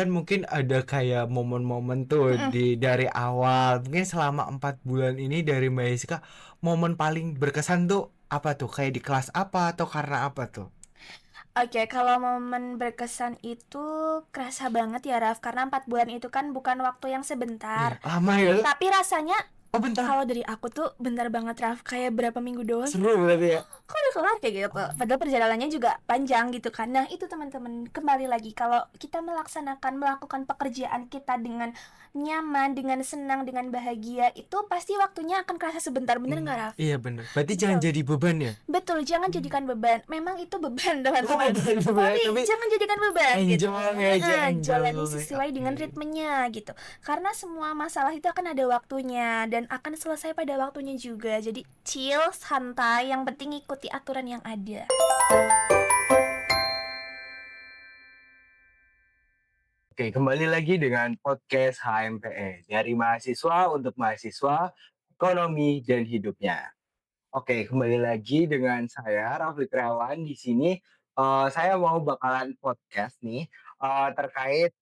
Kan mungkin ada kayak momen-momen tuh Mm-mm. dari awal, mungkin selama 4 bulan ini dari Mbak Jessica, momen paling berkesan tuh apa tuh? Kayak di kelas apa atau karena apa tuh? Oke, kalau momen berkesan itu kerasa banget ya Raf, karena 4 bulan itu kan bukan waktu yang Iya, sebentar. lama ya. Tapi rasanya Oh bentar, kalau dari aku tuh bentar banget Raf, kayak berapa minggu doang. seru berarti ya. Kok udah kelar kayak gitu. Oh, Padahal perjalanannya juga panjang gitu kan. Nah itu teman-teman, kembali lagi, kalau kita melakukan pekerjaan kita dengan nyaman, dengan senang, dengan bahagia, itu pasti waktunya akan kerasa sebentar. Bener nggak Raf? iya bener. Berarti jangan Betul. jadi beban ya. Betul, jangan Hmm. jadikan beban. Memang itu beban Oh teman-teman, beban tapi sebenarnya, tapi jangan jadikan beban gitu. enjoy aja, Jalani enjoy. sesuai dengan Oke. ritmenya gitu. Karena semua masalah itu akan ada waktunya dan akan selesai pada waktunya juga. Jadi chill, santai, yang penting ikuti aturan yang ada. Oke, kembali lagi dengan podcast HMPE dari mahasiswa untuk mahasiswa ekonomi dan hidupnya. Oke, kembali lagi dengan saya Rafli Triawan di sini. Saya mau bakalan podcast nih terkait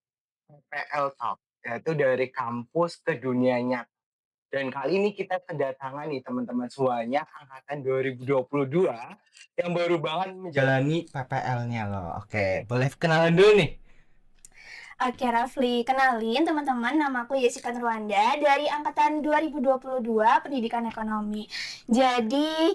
PPL Talk, yaitu dari kampus ke dunia nyata. Dan kali ini kita kedatangan nih teman-teman semuanya angkatan 2022 yang baru banget menjalani PPL-nya loh. Oke, boleh kenalan dulu nih. Oke Rafli, kenalin teman-teman, nama aku Jessica Nurwanda dari angkatan 2022 Pendidikan Ekonomi. Jadi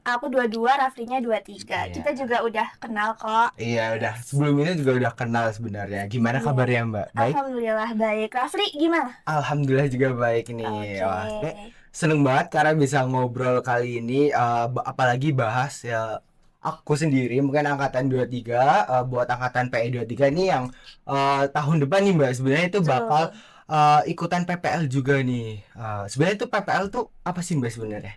aku 22, Raflinya 23. Iya. Kita juga udah kenal kok. Iya, udah. Sebelum ini juga udah kenal sebenarnya. Gimana Iya, kabarnya, Mbak? Baik? Alhamdulillah baik. Rafli gimana? Alhamdulillah juga baik nih. Oke. Wah, seneng banget karena bisa ngobrol kali ini, apalagi bahas ya aku sendiri mungkin angkatan 23, buat angkatan PE tiga ini yang tahun depan nih, Mbak. Sebenarnya itu bakal Betul. ikutan PPL juga nih. Sebenarnya itu PPL tuh apa sih, Mbak sebenarnya?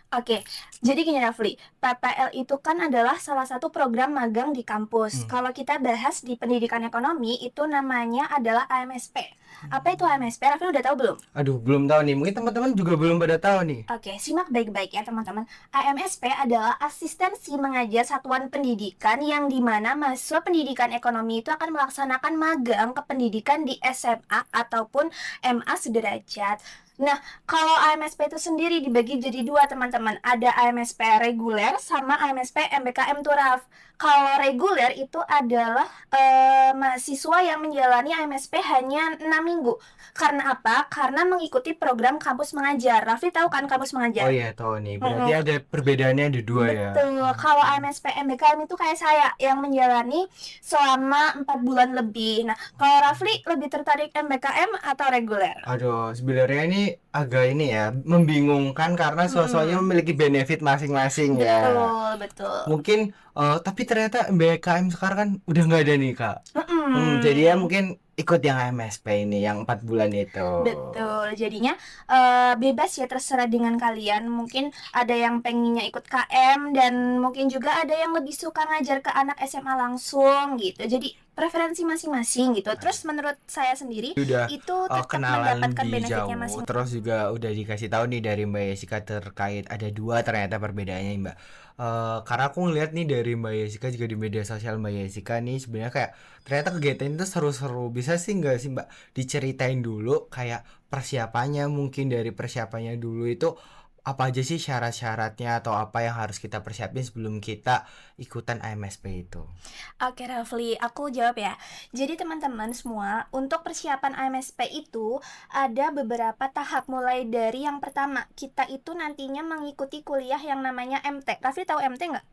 Oke, jadi gini Rafli, PPL itu kan adalah salah satu program magang di kampus. Hmm. Kalau kita bahas di pendidikan ekonomi, itu namanya adalah AMSP. Apa itu AMSP? Rafli udah tahu belum? Aduh, belum tahu nih. Mungkin teman-teman juga belum pada tahu nih. Oke, simak baik-baik ya teman-teman. AMSP adalah asistensi mengajar satuan pendidikan yang dimana mahasiswa pendidikan ekonomi itu akan melaksanakan magang ke pendidikan di SMA ataupun MA sederajat. Nah, kalau AMSP itu sendiri dibagi jadi dua teman-teman. Ada AMSP reguler sama AMSP MBKM Turaf. Kalau reguler itu adalah mahasiswa yang menjalani AMSP hanya 6 minggu. Karena apa? Karena mengikuti program kampus mengajar. Raffi tahu kan kampus Oh mengajar? iya, tahu nih. Berarti Mm-mm. ada perbedaannya ada dua ya. Betul. Kalau AMSP MBKM itu kayak saya yang menjalani selama 4 bulan lebih. Nah, kalau Rafli lebih tertarik MBKM atau reguler? Aduh, sebenarnya ini agak ini ya, membingungkan karena sosoknya Mm-mm. memiliki benefit masing-masing ya. Betul, betul. Mungkin, tapi ternyata BKM sekarang kan udah nggak ada nih, Kak. Jadi ya Mm-mm. mungkin ikut yang AMSP ini, yang 4 bulan itu. Betul, jadinya bebas ya, terserah dengan kalian. Mungkin ada yang pengennya ikut KM dan mungkin juga ada yang lebih suka ngajar ke anak SMA langsung gitu. Jadi preferensi masing-masing gitu. Terus menurut saya sendiri Udah itu tetap kenalan mendapatkan lebih benefitnya jauh, masing. terus juga udah dikasih tahu nih dari Mbak Jessica terkait ada dua ternyata perbedaannya Mbak. Karena aku ngeliat nih dari Mbak Jessica juga di media sosial Mbak Jessica nih sebenarnya kayak ternyata kegiatan itu seru-seru. Bisa sih nggak sih Mbak diceritain dulu kayak persiapannya, mungkin dari persiapannya dulu itu apa aja sih syarat-syaratnya atau apa yang harus kita persiapin sebelum kita ikutan AMSP itu? Oke Rafli, aku jawab ya. Jadi teman-teman semua, untuk persiapan AMSP itu ada beberapa tahap, mulai dari yang pertama, kita itu nantinya mengikuti kuliah yang namanya MT. Rafli tahu MT nggak?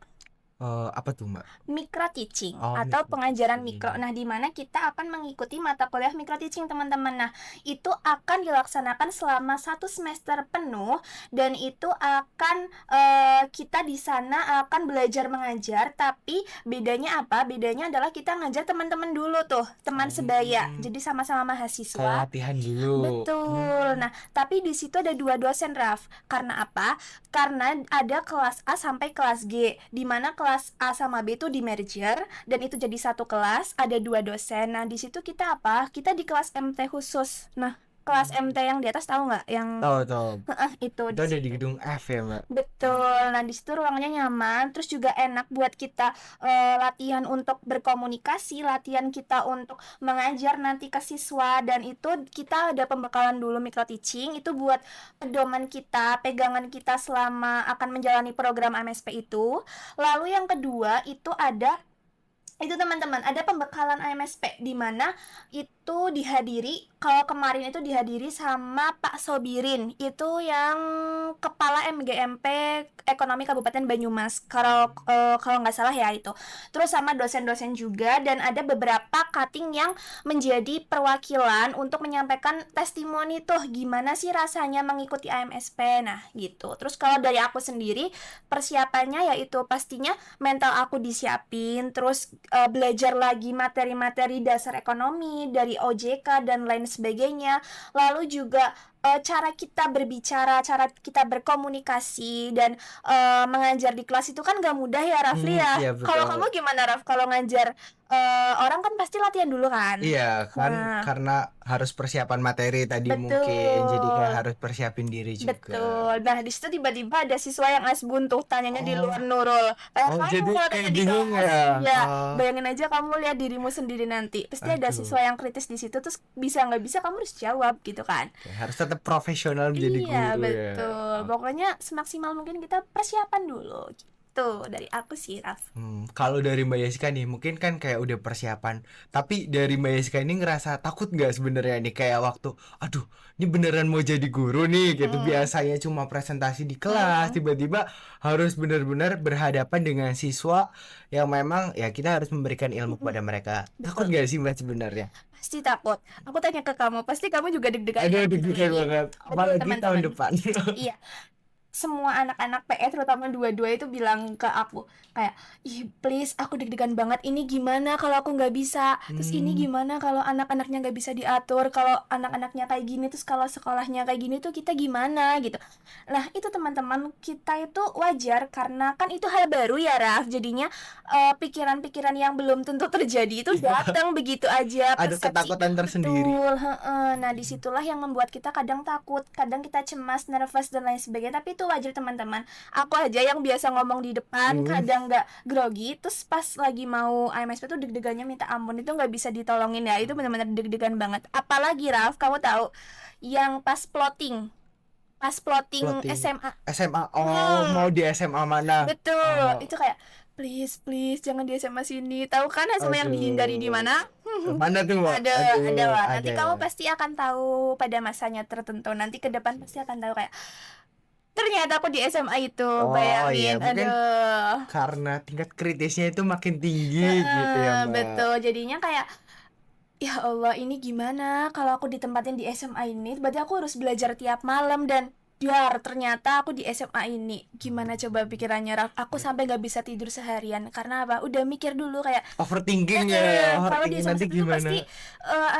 Apa tuh Mbak? Micro teaching Oh, atau micro pengajaran mikro. teaching. Nah, di mana kita akan mengikuti mata kuliah micro teaching, teman-teman. Nah, itu akan dilaksanakan selama 1 semester penuh dan itu akan kita di sana akan belajar mengajar, tapi bedanya apa? Bedanya adalah kita ngajar teman-teman dulu tuh, teman sebaya. Hmm, Jadi sama-sama kayak mahasiswa. latihan dulu. Betul. Nah, tapi di situ ada dua dosen, Raf. Karena apa? Karena ada kelas A sampai kelas G, di mana kelas A sama B itu di merger dan itu jadi satu kelas, ada dua dosen. Nah, di situ kita apa? Kita di kelas MT khusus. Nah, kelas MT yang di atas, tahu nggak? Yang Tahu. itu Itu di ada di situ. gedung F ya, Mbak? Betul. Nah, di situ ruangannya nyaman, terus juga enak buat kita latihan untuk berkomunikasi, latihan kita untuk mengajar nanti ke siswa, dan itu kita ada pembekalan dulu micro teaching itu buat pedoman kita, pegangan kita selama akan menjalani program MSP itu. Lalu yang kedua itu itu teman-teman ada pembekalan AMSP di mana itu dihadiri, kalau kemarin itu dihadiri sama Pak Sobirin, itu yang kepala MGMP Ekonomi Kabupaten Banyumas, kalau nggak salah ya itu. Terus sama dosen-dosen juga, dan ada beberapa cutting yang menjadi perwakilan untuk menyampaikan testimoni tuh gimana sih rasanya mengikuti AMSP. Nah gitu. Terus kalau dari aku sendiri persiapannya yaitu pastinya mental aku disiapin, terus belajar lagi materi-materi dasar ekonomi dari OJK dan lain sebagainya. Lalu juga cara kita berbicara, cara kita berkomunikasi dan mengajar di kelas itu kan gak mudah ya, Rafli ya. Iya Kalau betul. kamu gimana, Raf? Kalau ngajar orang kan pasti latihan dulu kan? Iya kan, Nah, karena harus persiapan materi tadi mungkin, jadi kayak betul. harus persiapin diri juga. Betul. Nah, di situ tiba-tiba ada siswa yang asbun tuh tanyanya di luar Oh, Nurul. Kayak oh kamu jadi kalau kayak tanya di bingung kelas. ya. Iya, Oh, bayangin aja kamu lihat dirimu sendiri nanti. Pasti ada aduh. siswa yang kritis di situ, terus bisa nggak bisa kamu harus jawab gitu kan. Oke, harus tetap profesional menjadi Iya, guru ya. betul. Oke. Pokoknya semaksimal mungkin kita persiapan dulu gitu. Dari aku sih, Raf. Kalau dari Mbak Yesika nih, mungkin kan kayak udah persiapan. Tapi dari Mbak Yesika ini ngerasa takut nggak sebenarnya nih kayak waktu, aduh, ini beneran mau jadi guru nih gitu. Mm-mm. Biasanya cuma presentasi di kelas, Mm-mm. tiba-tiba harus benar-benar berhadapan dengan siswa yang memang ya kita harus memberikan ilmu Mm-mm. kepada mereka. Takut Betul. nggak sih Mbak sebenarnya? Pasti takut. Aku tanya ke kamu, pasti kamu juga deg-degan Aduh, kan, deg-degan Rafli? banget. Betul, Apalagi tahun teman-teman. depan. Iya, semua anak-anak PE terutama dua-dua itu bilang ke aku kayak, ih please aku deg-degan banget, ini gimana kalau aku nggak bisa, terus ini Hmm, gimana kalau anak-anaknya nggak bisa diatur, kalau anak-anaknya kayak gini, terus kalau sekolahnya kayak gini tuh kita gimana gitu. Nah itu teman-teman, kita itu wajar karena kan itu hal baru ya, Raf, jadinya pikiran-pikiran yang belum tentu terjadi itu iya. datang begitu aja, Ada persepsi. ketakutan tersendiri. Betul, heeh. Nah, disitulah yang membuat kita kadang takut, kadang kita cemas, nervous, dan lain sebagainya. Tapi itu wajar, teman-teman. Aku aja yang biasa ngomong di depan, Hmm. kadang nggak grogi, terus pas lagi mau AMSP tuh deg-degannya minta ampun, itu nggak bisa ditolongin ya. Itu benar-benar deg-degan banget. Apalagi, Raf, kamu tahu, yang pas plotting Plotting SMA. SMA. Oh, mau Hmm, di SMA mana? betul. Oh, Itu kayak, please, please, jangan di SMA sini. Tahu kan SMA yang dihindari di aduh. mana? Mana tuh, Mbak? Ada Aduh, lah, ada nanti ya. kamu pasti akan tahu pada masanya tertentu, nanti ke depan pasti akan tahu kayak ternyata aku di SMA itu, Oh iya, bayangin, mungkin aduh. karena tingkat kritisnya itu makin tinggi gitu ya, Mbak. Betul, jadinya kayak ya Allah, ini gimana kalau aku ditempatin di SMA ini, berarti aku harus belajar tiap malam, dan biar ternyata aku di SMA ini gimana coba pikirannya, Raf? Aku sampai gak bisa tidur seharian karena apa, udah mikir dulu kayak Overthinking ya, kalau di overthinking SMA nanti satu tuh gimana? pasti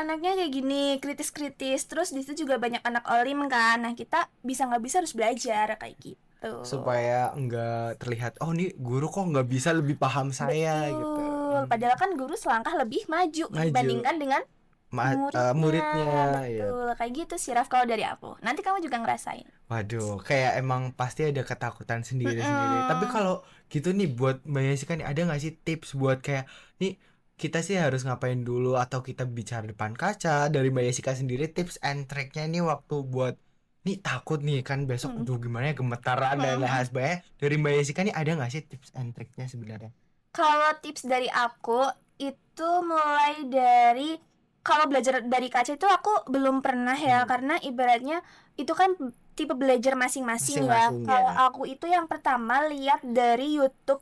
anaknya kayak gini, kritis-kritis, terus di situ juga banyak anak olim kan. Nah, kita bisa nggak bisa harus belajar kayak gitu. Supaya enggak terlihat, oh nih guru kok nggak bisa lebih paham saya gitu. Betul. Padahal kan guru selangkah lebih maju Maju dibandingkan dengan muridnya. muridnya ya. Betul. Kayak gitu sih, Raf, kalau dari aku. Nanti kamu juga ngerasain. Waduh, kayak emang pasti ada ketakutan sendiri-sendiri. Tapi Mm-mm. kalau gitu nih buat Mbak Yesika nih ada nggak sih tips buat kayak nih kita sih harus ngapain dulu atau kita bicara depan kaca dari Mbak Yesika sendiri tips and triknya nih waktu buat nih takut nih kan besok Mm-mm. aduh gimana ya gemetaran dan lain Mm-mm. sebagainya dari Mbak Yesika nih ada nggak sih tips and triknya sebenarnya? Kalau tips dari aku itu mulai dari, kalau belajar dari kaca itu aku belum pernah ya, Hmm, karena ibaratnya itu kan tipe belajar masing-masing ya. masing-masing Kalau ya. aku itu yang pertama lihat dari YouTube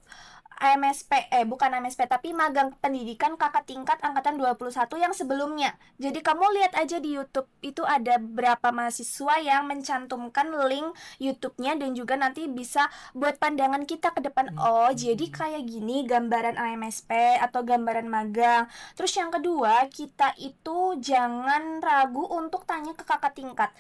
AMSP, bukan AMSP tapi magang pendidikan kakak tingkat angkatan 21 yang sebelumnya. Jadi kamu lihat aja di YouTube itu ada berapa mahasiswa yang mencantumkan link YouTube-nya, dan juga nanti bisa buat pandangan kita ke depan. Oh, jadi Hmm. kayak gini gambaran AMSP atau gambaran magang. Terus yang kedua, kita itu jangan ragu untuk tanya ke kakak tingkat.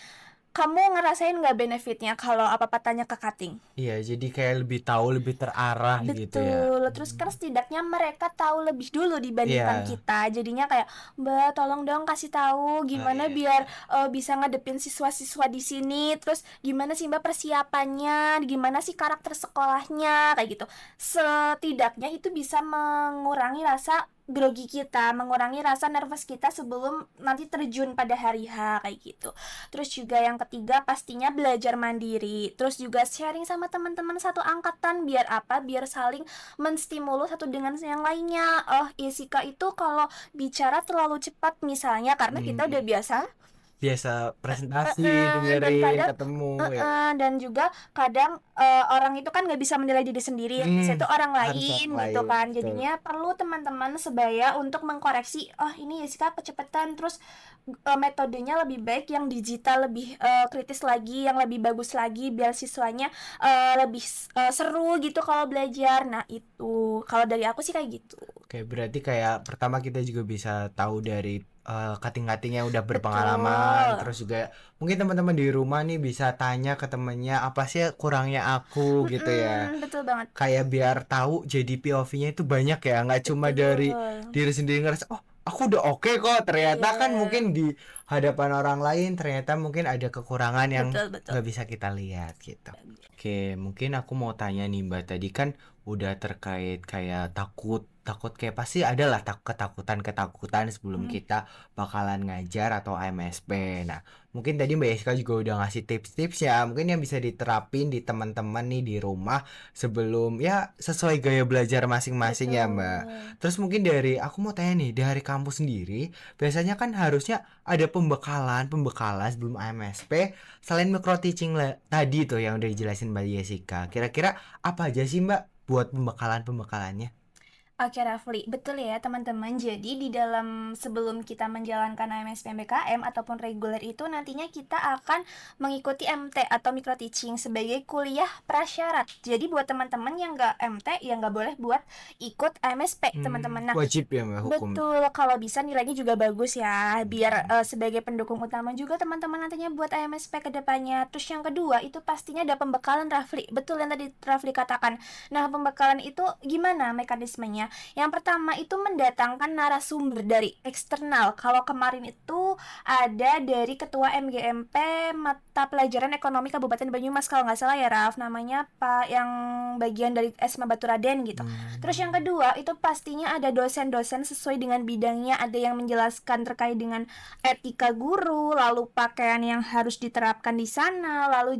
kamu ngerasain nggak benefitnya kalau apa-apa tanya ke cutting? Iya, jadi kayak lebih tahu, lebih terarah gitu ya. Betul, terus kan setidaknya mereka tahu lebih dulu dibandingkan Iya. kita. Jadinya kayak, "Mbak, tolong dong kasih tahu gimana iya. biar bisa ngadepin siswa-siswa di sini. Terus gimana sih Mbak persiapannya? Gimana sih karakter sekolahnya?" Kayak gitu. Setidaknya itu bisa mengurangi rasa grogi kita, mengurangi rasa nervous kita sebelum nanti terjun pada hari H kayak gitu. Terus juga yang ketiga pastinya belajar mandiri. Terus juga sharing sama teman-teman satu angkatan biar apa? Biar saling menstimulus satu dengan yang lainnya. Oh, Isika itu kalau bicara terlalu cepat misalnya karena kita udah biasa. Biasa presentasi, Dan dengerin, kadang ketemu ya. dan juga kadang orang itu kan nggak bisa menilai diri sendiri, yang bisa itu orang harus lain orang gitu lain, kan. betul. Jadinya perlu teman-teman sebaya untuk mengkoreksi, oh ini Jessica kecepatan, terus metodenya lebih baik yang digital, lebih kritis lagi, yang lebih bagus lagi biar siswanya lebih seru gitu kalau belajar. Nah itu kalau dari aku sih kayak gitu. Oke, berarti kayak pertama kita juga bisa tahu dari cutting-cutting yang udah berpengalaman. Betul. Terus juga mungkin teman-teman di rumah nih bisa tanya ke temennya apa sih kurangnya aku gitu ya. Betul banget. Kayak biar tahu jadi POV-nya itu banyak ya, nggak cuma dari diri sendiri ngerasa oh aku udah oke kok, ternyata kan Iya. mungkin di hadapan orang lain ternyata mungkin ada kekurangan yang Betul. nggak bisa kita lihat gitu. Oke, mungkin aku mau tanya nih Mbak, tadi kan udah terkait kayak takut kayak pasti ada lah ketakutan sebelum kita bakalan ngajar atau AMSP. Nah, mungkin tadi Mbak Yeska juga udah ngasih tips-tips ya, mungkin yang bisa diterapin di teman-teman nih di rumah sebelum ya sesuai gaya belajar masing-masing ya Mbak. Terus mungkin dari aku mau tanya nih, dari kampus sendiri biasanya kan harusnya ada pembekalan sebelum AMSP selain micro teaching tadi tuh yang udah dijelasin Mbak Jessica. Kira-kira apa aja sih Mbak buat pembekalannya? Oke Rafli, betul ya teman-teman. Jadi di dalam sebelum kita menjalankan AMSP MBKM ataupun reguler itu nantinya kita akan mengikuti MT atau micro teaching sebagai kuliah prasyarat. Jadi buat teman-teman yang nggak MT ya nggak boleh buat ikut AMSP teman-teman. Nah, Wajib ya Mbak hukum. betul, kalau bisa nilainya juga bagus ya, biar sebagai pendukung utama juga teman-teman nantinya buat AMSP ke depannya. Terus yang kedua itu pastinya ada pembekalan Rafli. Betul yang tadi Rafli katakan. Nah, pembekalan itu gimana mekanismenya? Yang pertama itu mendatangkan narasumber dari eksternal. Kalau kemarin itu ada dari Ketua MGMP Mata Pelajaran Ekonomi Kabupaten Banyumas kalau nggak salah ya Raf, namanya Pak yang bagian dari SMA Baturaden gitu. Terus yang kedua itu pastinya ada dosen-dosen sesuai dengan bidangnya, ada yang menjelaskan terkait dengan etika guru, lalu pakaian yang harus diterapkan di sana, lalu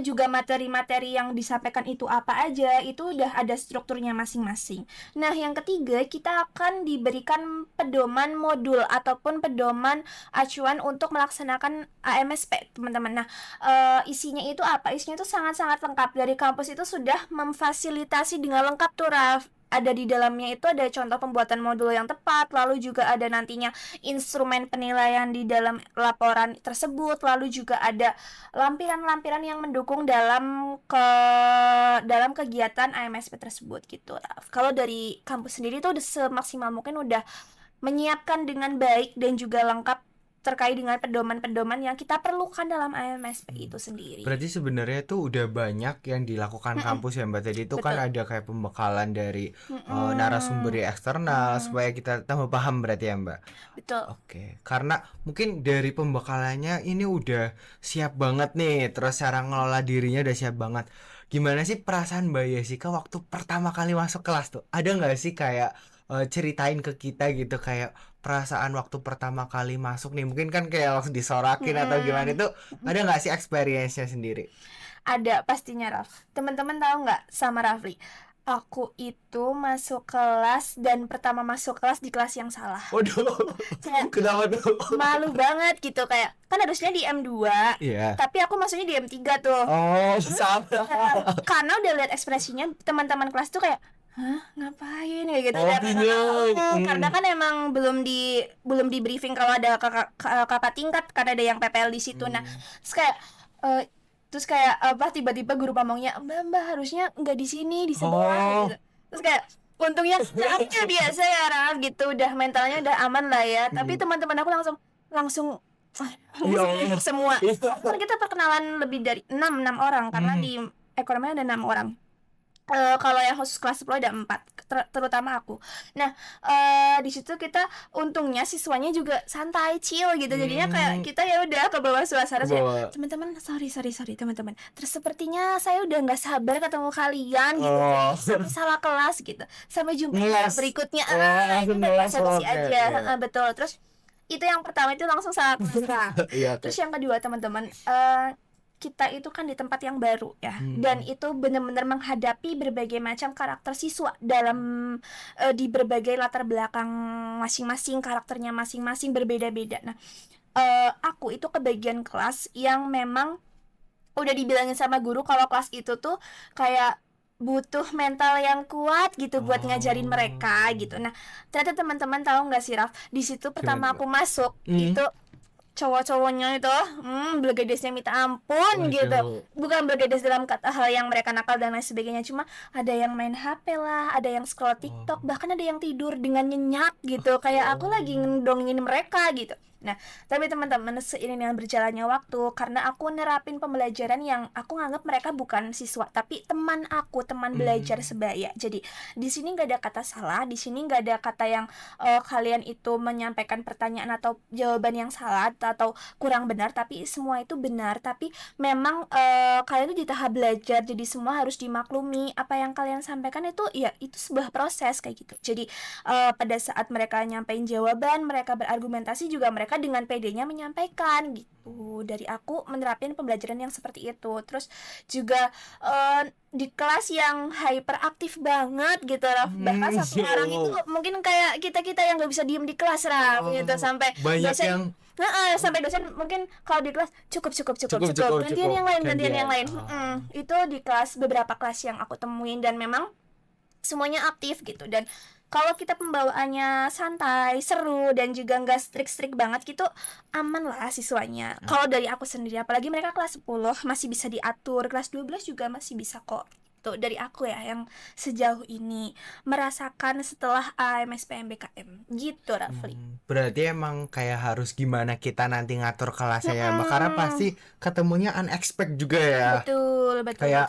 juga materi-materi yang disampaikan itu apa aja, itu udah ada strukturnya masing-masing. Nah, yang ketiga, kita akan diberikan pedoman modul ataupun pedoman acuan untuk melaksanakan AMSP, teman-teman. Nah, isinya itu apa? Isinya itu sangat-sangat lengkap. Dari kampus itu sudah memfasilitasi dengan lengkap tuh, Raf. Ada di dalamnya itu ada contoh pembuatan modul yang tepat, lalu juga ada nantinya instrumen penilaian di dalam laporan tersebut, lalu juga ada lampiran-lampiran yang mendukung dalam kegiatan AMSP tersebut gitu. Kalau dari kampus sendiri tuh udah semaksimal mungkin udah menyiapkan dengan baik dan juga lengkap terkait dengan pedoman-pedoman yang kita perlukan dalam AMSP itu sendiri. Berarti sebenarnya tuh udah banyak yang dilakukan kampus ya Mbak. Tadi itu kan ada kayak pembekalan dari narasumber eksternal supaya kita tambah paham berarti ya Mbak. Betul. Oke, karena mungkin dari pembekalannya ini udah siap banget nih, terus cara ngelola dirinya udah siap banget. Gimana sih perasaan Mbak Jessica waktu pertama kali masuk kelas tuh? Ada nggak sih kayak ceritain ke kita gitu kayak perasaan waktu pertama kali masuk nih, mungkin kan kayak langsung disorakin atau gimana, itu ada nggak sih experience-nya sendiri? Ada pastinya Raf. Teman-teman tahu nggak sama Rafli? Aku itu masuk kelas dan pertama masuk kelas di kelas yang salah. Waduh, Kayak kenapa tuh? malu banget gitu, kayak kan harusnya di M2, Iya. tapi aku masuknya di M3 tuh. Oh, sama. Karena udah lihat ekspresinya teman-teman kelas tuh kayak, hah, ngapain kayak gitu. Oh, bingung. Karena kan emang belum di briefing kalau ada kakak tingkat, karena ada yang PPL di situ. Nah, terus kayak apa tiba-tiba guru pamongnya, Mbak harusnya nggak di sini, di sebelah gitu. Terus kayak untungnya biasa ya Raf gitu, udah mentalnya udah aman lah ya. Tapi teman-teman aku langsung Ya Allah. semua. Iya. Kan kita perkenalan lebih dari 6 orang karena di ekonomi ada 6 orang. Kalau yang khusus kelas 10 ada 4, terutama aku. Nah, di situ kita untungnya siswanya juga santai, chill gitu. Jadinya kayak kita ya udah ke bawah suasana kayak, Bawa. teman-teman, sorry teman-teman. Terus sepertinya saya udah nggak sabar ketemu kalian gitu. Oh. Sampai salah kelas gitu. Sampai jumpa di Ngeles. kelas berikutnya. Oh, langsung Itu ngeles, basa-basi oke, aja. iya. Betul. Terus itu yang pertama itu langsung salah kelas. Iya, oke. Terus yang kedua teman-teman, kita itu kan di tempat yang baru ya, dan itu benar-benar menghadapi berbagai macam karakter siswa dalam di berbagai latar belakang masing-masing, karakternya masing-masing berbeda-beda. Nah, aku itu ke bagian kelas yang memang udah dibilangin sama guru kalau kelas itu tuh kayak butuh mental yang kuat gitu buat ngajarin mereka gitu. Nah, ternyata teman-teman tahu nggak sih Raf, di situ pertama Gimana? aku masuk itu cowok-cowoknya itu bergedesnya minta ampun gitu. Waduh. Bukan bergedes dalam kata hal yang mereka nakal dan lain sebagainya, cuma ada yang main HP lah, ada yang scroll TikTok, bahkan ada yang tidur dengan nyenyak gitu, kayak aku lagi ngedongin mereka gitu. Nah, tapi teman-teman, seiring dengan berjalannya waktu, karena aku nerapin pembelajaran yang aku nganggap mereka bukan siswa, tapi teman aku, teman belajar sebaya. Jadi di sini nggak ada kata salah, di sini nggak ada kata yang kalian itu menyampaikan pertanyaan atau jawaban yang salah atau kurang benar, tapi semua itu benar. Tapi memang kalian itu di tahap belajar, jadi semua harus dimaklumi. Apa yang kalian sampaikan itu ya itu sebuah proses kayak gitu. Jadi pada saat mereka nyampein jawaban, mereka berargumentasi juga mereka dengan pedenya menyampaikan gitu. Dari aku menerapin pembelajaran yang seperti itu. Terus juga di kelas yang hyperaktif banget gitu Raf, bahkan satu orang itu mungkin kayak kita yang nggak bisa diem di kelas Raf gitu, sampai banyak dosen yang sampai dosen mungkin kalau di kelas cukup Cukup. gantian yang lain Gantian. itu di kelas, beberapa kelas yang aku temuin, dan memang semuanya aktif gitu. Dan kalau kita pembawaannya santai, seru, dan juga nggak strik-strik banget gitu, aman lah siswanya. Kalau dari aku sendiri, apalagi mereka kelas 10 masih bisa diatur, kelas 12 juga masih bisa kok. Tuh dari aku ya yang sejauh ini merasakan setelah AMSPMBKM gitu Rafli. berarti emang kayak harus gimana kita nanti ngatur kelasnya ya, Mbak, karena pasti ketemunya unexpected juga ya. Betul. Kayak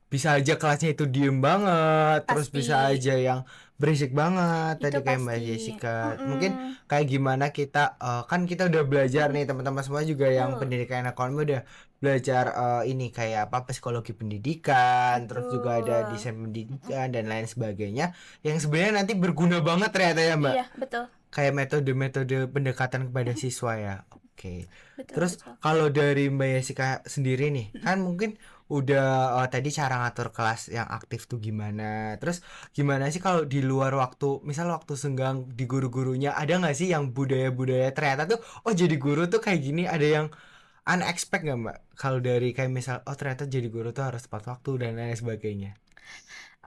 bisa aja kelasnya itu diem banget, terus Pasti. bisa aja yang berisik banget Itu tadi kayak Mbak pasti. Jessica. Mungkin kayak gimana kita kan kita udah belajar nih, teman-teman semua juga yang pendidikan ekonomi udah belajar ini kayak apa, psikologi pendidikan, terus juga ada desain pendidikan dan lain sebagainya yang sebenarnya nanti berguna banget ternyata ya, Mbak. Iya, betul. Kayak metode-metode pendekatan kepada siswa ya. Oke. Betul, Terus kalau dari Mbak Jessica sendiri nih, kan mungkin udah tadi cara ngatur kelas yang aktif tuh gimana. Terus gimana sih kalau di luar waktu, misal waktu senggang di guru-gurunya, ada nggak sih yang budaya-budaya ternyata tuh, oh jadi guru tuh kayak gini, ada yang unexpected nggak Mbak? Kalau dari kayak misal, oh ternyata jadi guru tuh harus tepat waktu dan lain sebagainya.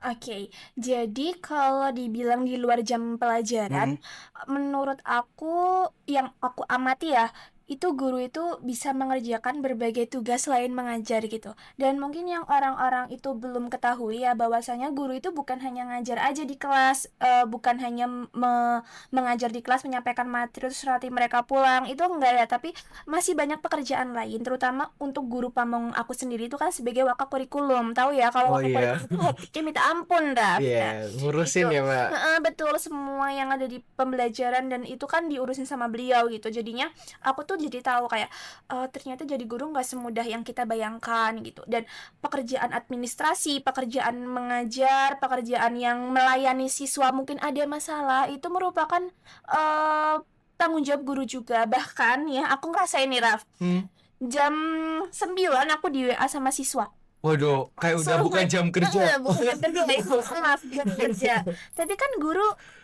Oke, jadi kalau dibilang di luar jam pelajaran, menurut aku yang aku amati ya, itu guru itu bisa mengerjakan berbagai tugas selain mengajar gitu. Dan mungkin yang orang-orang itu belum ketahui ya, bahwasanya guru itu bukan hanya ngajar aja di kelas, bukan hanya mengajar di kelas, menyampaikan materi terus nanti mereka pulang, itu enggak ya, tapi masih banyak pekerjaan lain, terutama untuk guru pamong aku sendiri itu kan sebagai wakil kurikulum. Tahu ya kalau wakil kurikulum itu hektiknya minta ampun dah. Iya, ngurusin Itu. ya Mbak. Betul, semua yang ada di pembelajaran dan itu kan diurusin sama beliau gitu. Jadinya aku tuh jadi tahu kayak ternyata jadi guru nggak semudah yang kita bayangkan gitu. Dan pekerjaan administrasi, pekerjaan mengajar, pekerjaan yang melayani siswa mungkin ada masalah, itu merupakan tanggung jawab guru juga. Bahkan ya aku ngerasain nih Raf, jam 9 aku di WA sama siswa. Waduh, kayak udah bukan jam kerja. Bukan kerja. Tapi kan guru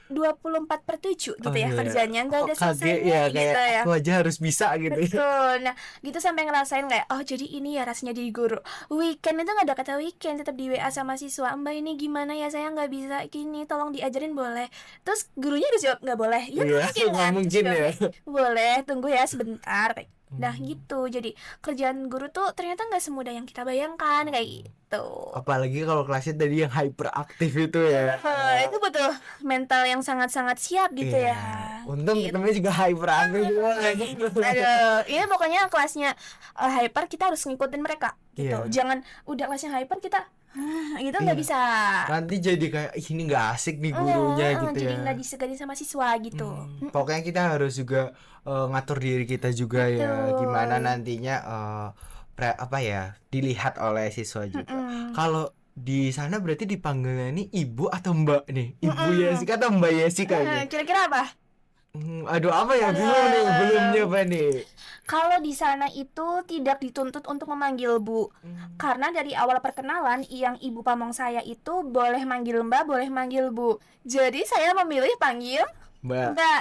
24/7 gitu ya kerjanya, nggak ada selesainya ya, gitu ya. aku aja harus bisa gitu. Betul. Nah, gitu sampai ngerasain kayak, oh jadi ini ya rasanya jadi guru. Weekend itu nggak ada kata weekend, tetap di WA sama siswa. Mbak ini gimana ya, saya nggak bisa gini, tolong diajarin boleh. Terus gurunya harus jawab nggak boleh. Ya nggak mungkin ya. Boleh, tunggu ya sebentar. Nah gitu, jadi kerjaan guru tuh ternyata nggak semudah yang kita bayangkan kayak gitu. Apalagi kalau kelasnya tadi yang hyperaktif itu ya. Itu butuh mental yang sangat-sangat siap gitu ya. Untung Gitu. ketemunya juga hyperactive juga gitu. Aduh, ini pokoknya kelasnya hyper, kita harus ngikutin mereka gitu. Iya. Jangan udah kelasnya hyper kita gitu nggak Iya. bisa. Nanti jadi kayak "Ih, ini nggak asik nih gurunya gitu Jadi ya. nggak disegani sama siswa gitu. Pokoknya kita harus juga ngatur diri kita juga ya, Betul. gimana nantinya apa ya, dilihat oleh siswa juga. Kalau di sana berarti dipanggilnya ini ibu atau mbak nih? Ibu Yesika atau mbak Yesika nih? Kira-kira apa? Aduh apa ya, belum nyoba nih. Kalau di sana itu tidak dituntut untuk memanggil Bu. Karena dari awal perkenalan yang ibu pamong saya itu boleh manggil Mbak, boleh manggil Bu. Jadi saya memilih panggil Mbak. Mbak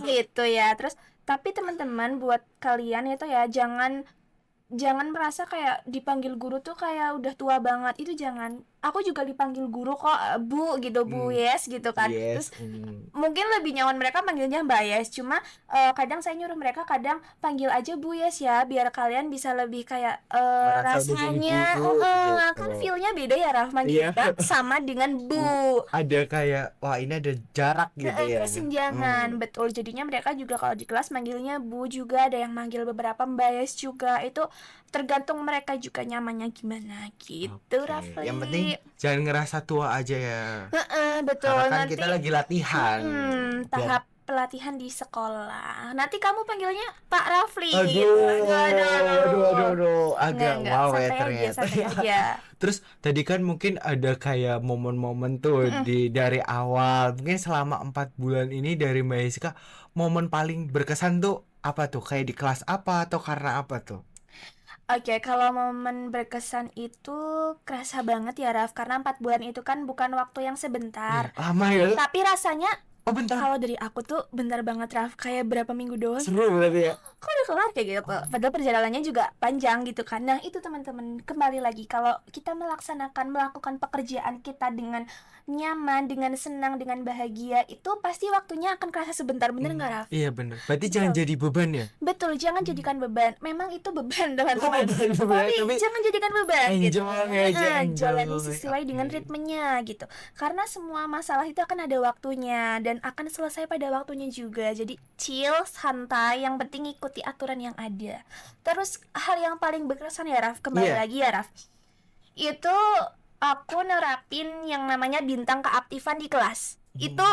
gitu ya. Terus tapi teman-teman buat kalian itu ya jangan merasa kayak dipanggil guru tuh kayak udah tua banget. Itu jangan. Aku juga dipanggil guru kok, Bu gitu, Bu Yes gitu kan. Terus mungkin lebih nyaman mereka panggilnya Mbak Yes. Cuma kadang saya nyuruh mereka kadang panggil aja Bu Yes ya, biar kalian bisa lebih kayak Merasa udah jadi rasanya guru gitu. kan feel-nya beda ya Raf, manggil Iya. Mbak sama dengan Bu. Ada kayak wah ini ada jarak gitu ya. Kesenjangan, betul. Jadinya mereka juga kalau di kelas manggilnya Bu juga, ada yang manggil beberapa Mbak Yes juga. Itu tergantung mereka juga nyamannya gimana gitu, Oke. Rafli. Yang penting jangan ngerasa tua aja ya. Betul. Karena kan Nanti kita lagi latihan. tahap pelatihan di sekolah. Nanti kamu panggilnya Pak Rafli. Aduh, agak Enggak, wow ya santai aja, ternyata. santai aja. Terus tadi kan mungkin ada kayak momen-momen tuh dari awal, mungkin selama 4 bulan ini dari Mbak Jessica, momen paling berkesan tuh apa tuh? Kayak di kelas apa atau karena apa tuh? Oke, kalau momen berkesan itu kerasa banget ya Raf, karena 4 bulan itu kan bukan waktu yang sebentar. Lama ya? Tapi rasanya Oh bentar, kalau dari aku tuh bentar banget Raf, kayak berapa minggu doang. seru berarti ya? Kok udah kelar kayak gitu. Padahal perjalanannya juga panjang gitu kan. Nah itu teman-teman, kembali lagi kalau kita melakukan pekerjaan kita dengan nyaman, dengan senang, dengan bahagia, itu pasti waktunya akan kerasa sebentar, bener nggak Raf? Iya bener, berarti jangan jadi beban ya? Betul, jangan jadikan beban. Memang itu beban teman-teman, beban, tapi jangan jadikan beban gitu. enjoy aja, Jalani enjoy. sesuai dengan Oke. ritmenya gitu. Karena semua masalah itu akan ada waktunya dan akan selesai pada waktunya juga. Jadi chill, santai, yang penting ikuti aturan yang ada. Terus hal yang paling berkesan ya Raf, kembali Iya. lagi ya Raf, itu aku nerapin yang namanya bintang keaktifan di kelas. Itu